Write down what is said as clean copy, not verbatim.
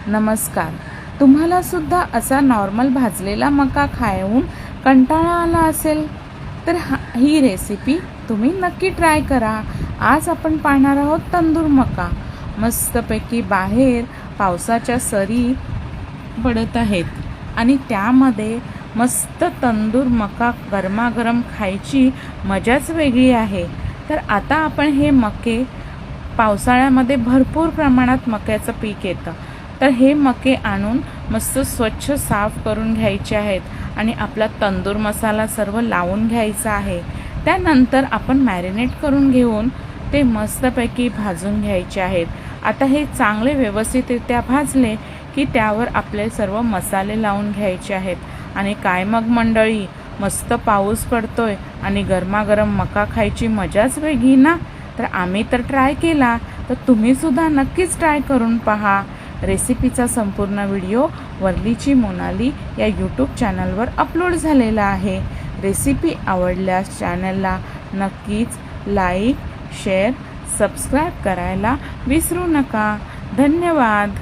नमस्कार. तुम्हाला सुद्धा असा नॉर्मल भाजलेला मका खाऊन कंटाळा आला असेल तर ही रेसिपी तुम्ही नक्की ट्राय करा. आज आपण पाहणार आहोत तंदूर मका. मस्तपैकी बाहेर पावसाच्या सरी पडत आहेत आणि त्यामध्ये मस्त तंदूर मका गरमागरम खायची मजाच वेगळी आहे. तर आता आपण हे मके पावसाळ्यामध्ये भरपूर प्रमाणात मक्याचं पीक येतं, तर हे मके आणून मस्त स्वच्छ साफ करून घ्यायचे आहेत आणि आपला तंदूर मसाला सर्व लावून घ्यायचा आहे. त्यानंतर आपण मॅरिनेट करून घेऊन ते मस्तपैकी भाजून घ्यायचे आहेत. आता हे चांगले व्यवस्थितरित्या भाजले की त्यावर आपले सर्व मसाले लावून घ्यायचे आहेत. आणि काय मग मंडळी, मस्त पाऊस पडतोय आणि गरमागरम मका खायची मजाच वेगळी ना. तर आम्ही तर ट्राय केला, तर तुम्ही सुद्धा नक्कीच ट्राय करून पहा. रेसिपीचा संपूर्ण व्हिडिओ वर्लीची मोनाली या यूट्यूब चॅनलवर अपलोड झालेला आहे. रेसिपी आवडल्यास चॅनलला नक्कीच लाईक, शेअर, सबस्क्राईब करायला विसरू नका. धन्यवाद.